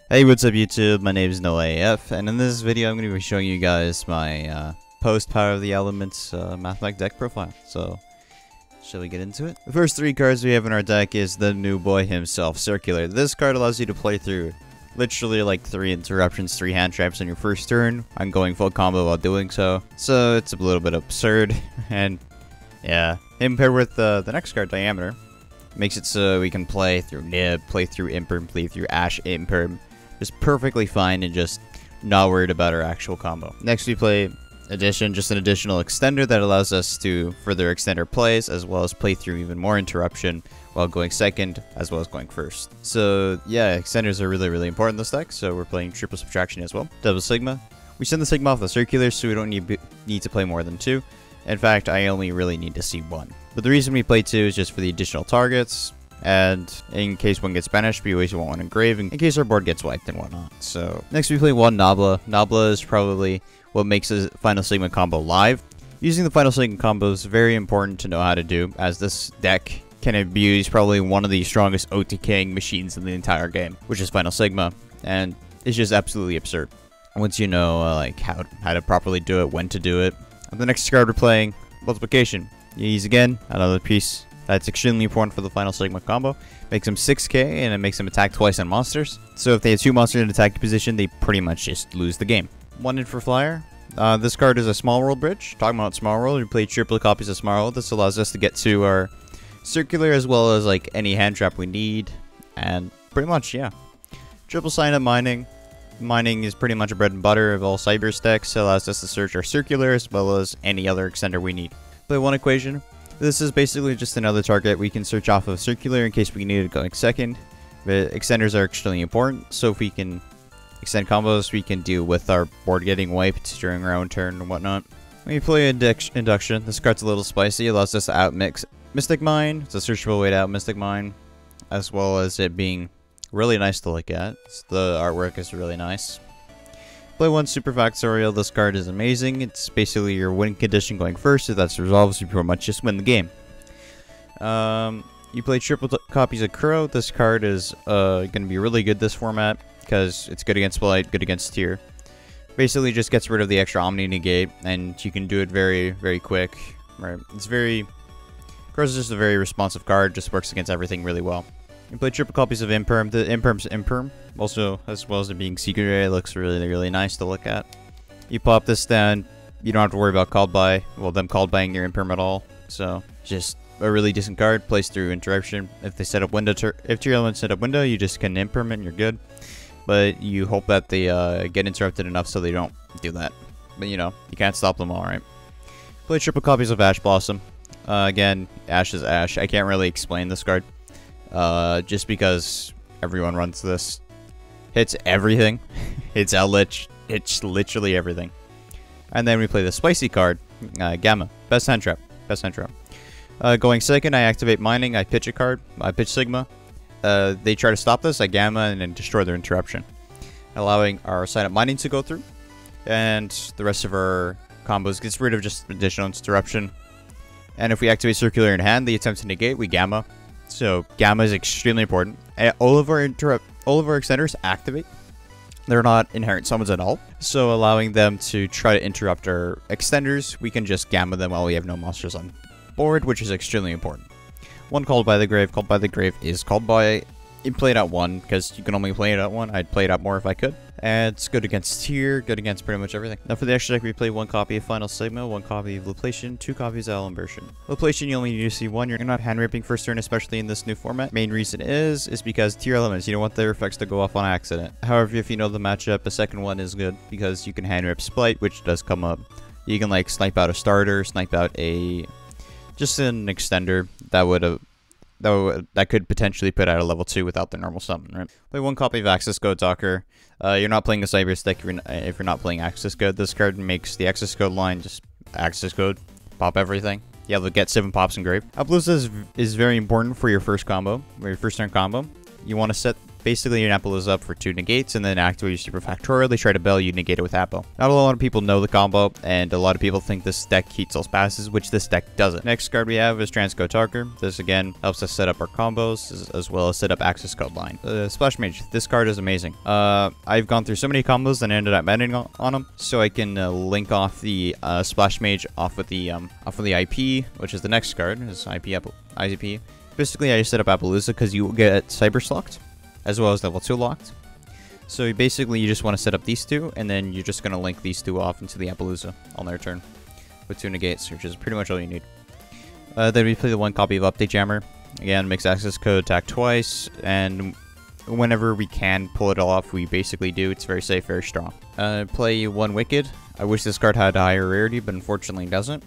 Hey, what's up YouTube? My name is NoahAF, and in this video I'm going to be showing you guys my post-Power of the Elements Mathmech deck profile. So, shall we get into it? The first three cards we have in our deck is the new boy himself, Circular. This card allows you to play through literally like 3 interruptions, 3 hand traps on your first turn. I'm going full combo while doing so. So it's a little bit absurd, and yeah. Him paired with the next card, Diameter, makes it so we can play through Nib, play through Imperm, play through Ash Imperm. Just perfectly fine and just not worried about our actual combo. Next we play Addition, just an additional extender that allows us to further extend our plays as well as play through even more interruption while going second as well as going first. So yeah, extenders are really important in this deck, so we're playing Triple Subtraction as well. Double Sigma. We send the Sigma off the Circular so we don't need to play more than 2. In fact, I only really need to see 1. But the reason we play 2 is just for the additional targets, and in case one gets banished, we always want one engrave in case our board gets wiped and whatnot. So next we play 1 Nabla. Nabla is probably what makes a Final Sigma combo live. Using the Final Sigma combo is very important to know how to do, as this deck can abuse probably one of the strongest OTKing machines in the entire game, which is Final Sigma, and it's just absolutely absurd once you know like how to properly do it, when to do it. And the next card we're playing, Multiplication. You use again another piece that's extremely important for the Final Sigma combo. Makes them 6k and it makes them attack twice on monsters. So if they have 2 monsters in attacking position, they pretty much just lose the game. 1 in for Flyer. This card is a Small World Bridge. Talking about Small World, we play triple copies of Small World. This allows us to get to our Circular as well as like any hand trap we need. And pretty much, yeah. Triple Sign Up Mining. Mining is pretty much a bread and butter of all Cyber decks. It allows us to search our Circular as well as any other extender we need. Play 1 Equation. This is basically just another target we can search off of Circular in case we need it going second. But extenders are extremely important, so if we can extend combos, we can deal with our board getting wiped during our own turn and whatnot. When you play Induction, this card's a little spicy. It allows us to outmix Mystic Mine. It's a searchable way to out Mystic Mine, as well as it being really nice to look at. The artwork is really nice. Play 1 Super Factorial. This card is amazing. It's basically your win condition going first. If that's resolved, you pretty much just win the game. You play triple copies of Kuro. This card is going to be really good this format because it's good against Blight, good against Tier. Basically just gets rid of the extra Omni Negate, and you can do it very quick. Right? Kuro's just a very responsive card. Just works against everything really well. You play triple copies of Imperm. The Imperm's Imperm. Also, as well as it being Secret Ray, it looks really nice to look at. You pop this down, you don't have to worry about called by, well, them called buying your Imperm at all. So, just a really decent card. Plays through Interruption. If they set up window, if Tier elements set up window, you just can Imperm it and you're good. But you hope that they get interrupted enough so they don't do that. But you know, you can't stop them all, right? Play triple copies of Ash Blossom. Again, Ash is Ash. I can't really explain this card. Just because everyone runs this. Hits everything. Hits Outlich. Hits literally everything. And then we play the spicy card, Gamma. Best hand trap. Best hand trap. Going second, I activate Mining. I pitch a card. I pitch Sigma. They try to stop this. I Gamma and then destroy their interruption, allowing our sign up Mining to go through. And the rest of our combos gets rid of just additional interruption. And if we activate Circular in hand, they attempt to negate. We Gamma. So Gamma is extremely important. All of our extenders activate. They're not inherent summons at all. So allowing them to try to interrupt our extenders, we can just Gamma them while we have no monsters on board, which is extremely important. 1 Called by the Grave. Called by the Grave is called by... You play it at 1, because you can only play it at 1. I'd play it at more if I could. And it's good against Tier, good against pretty much everything. Now for the extra deck, we play 1 copy of Final Sigma, 1 copy of Loplation, 2 copies of Alimbertion. Loplation, you only need to see 1. You're not hand ripping first turn, especially in this new format. Main reason is because Tier elements, you don't want their effects to go off on accident. However, if you know the matchup, a second one is good, because you can hand rip Splight, which does come up. You can like snipe out a starter, snipe out just an extender that could potentially put out a level 2 without the normal summon, right? Play 1 copy of Access Code Docker. You're not playing a Cyber deck if you're not playing Access Code. This card makes the Access Code line just Access Code, pop everything. You have to get 7 pops engrave. Uplist is very important for your first combo, or your first turn combo. You want to set Basically, your Appaloosa up for 2 negates, and then activate your Super Factorial. They try to bail, you negate it with Apple. Not a lot of people know the combo, and a lot of people think this deck heat souls passes, which this deck doesn't. Next card we have is Transco Tarker. This again helps us set up our combos, as well as set up Access Code line. Splash Mage. This card is amazing. I've gone through so many combos and ended up betting on them, so I can link off the Splash Mage off of the IP, which is the next card, is IZP. Basically, I set up Appaloosa because you get Cybers locked, as well as level 2 locked. So basically, you just want to set up these two, and then you're just going to link these two off into the Appaloosa on their turn with 2 negates, which is pretty much all you need. Then we play the 1 copy of Update Jammer. Again, makes access code attack twice, and whenever we can pull it off, we basically do. It's very safe, very strong. Play 1 Wicked. I wish this card had a higher rarity, but unfortunately it doesn't.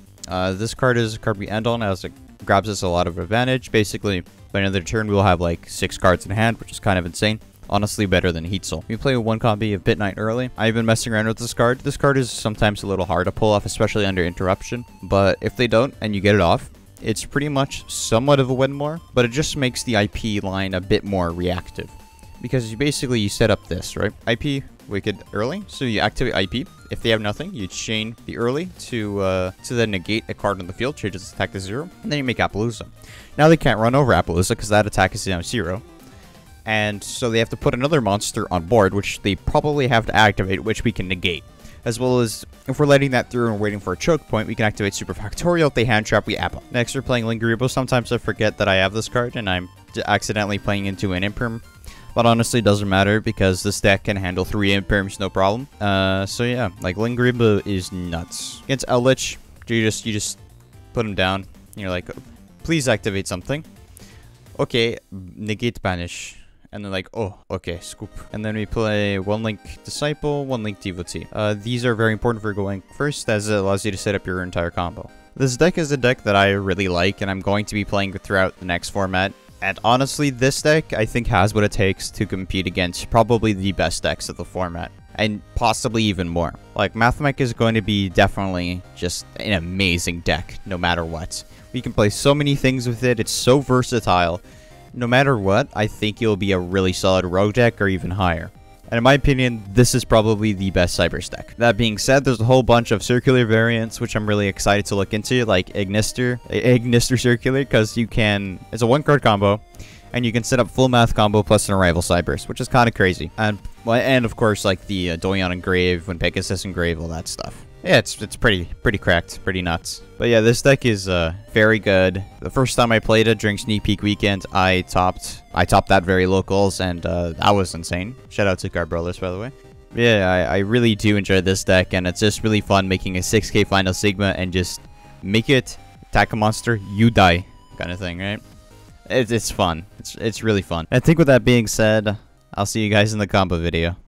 This card is a card we end on as it grabs us a lot of advantage. Basically, by another turn, we'll have like 6 cards in hand, which is kind of insane. Honestly, better than Heat Soul. We play 1 copy of Bit Knight early. I've been messing around with this card. This card is sometimes a little hard to pull off, especially under interruption. But if they don't, and you get it off, it's pretty much somewhat of a win more, but it just makes the IP line a bit more reactive. Because you set up this, right? IP Wicked early, so you activate IP. If they have nothing, you chain the early to then negate a card on the field, changes its attack to 0, and then you make Appaloosa. Now they can't run over Appaloosa because that attack is now 0. And so they have to put another monster on board, which they probably have to activate, which we can negate. As well as, if we're letting that through and waiting for a choke point, we can activate Super Factorial. If they hand trap, we Apple. Next, we're playing Lingeribo. Sometimes I forget that I have this card, and I'm accidentally playing into an Imperm. But honestly, it doesn't matter, because this deck can handle 3 Imperms, no problem. So yeah, like, Lingeribo is nuts. Against Eldritch, you just put him down, and you're like, please activate something. Okay, negate Banish. And then like, oh, okay, scoop. And then we play 1 Link Disciple, 1 Link Devotee. These are very important for going first, as it allows you to set up your entire combo. This deck is a deck that I really like, and I'm going to be playing throughout the next format. And honestly, this deck, I think, has what it takes to compete against probably the best decks of the format. And possibly even more. Like, Mathmech is going to be definitely just an amazing deck, no matter what. We can play so many things with it, it's so versatile. No matter what, I think you'll be a really solid rogue deck or even higher. And in my opinion, this is probably the best Cybers deck. That being said, there's a whole bunch of circular variants, which I'm really excited to look into, like Ignister Circular, because you can, it's a 1-card combo, and you can set up full math combo plus an Arrival Cybers, which is kind of crazy. And of course, like the Doyon Engrave, when Pegasus Engrave, all that stuff. Yeah, it's pretty cracked, pretty nuts. But yeah, this deck is very good. The first time I played it during Sneak Peek Weekend, I topped that very locals, and that was insane. Shout out to Card Brothers, by the way. Yeah, I really do enjoy this deck, and it's just really fun making a 6k Final Sigma and just make it attack a monster, you die, kind of thing, right? It's fun. It's really fun. I think with that being said, I'll see you guys in the combo video.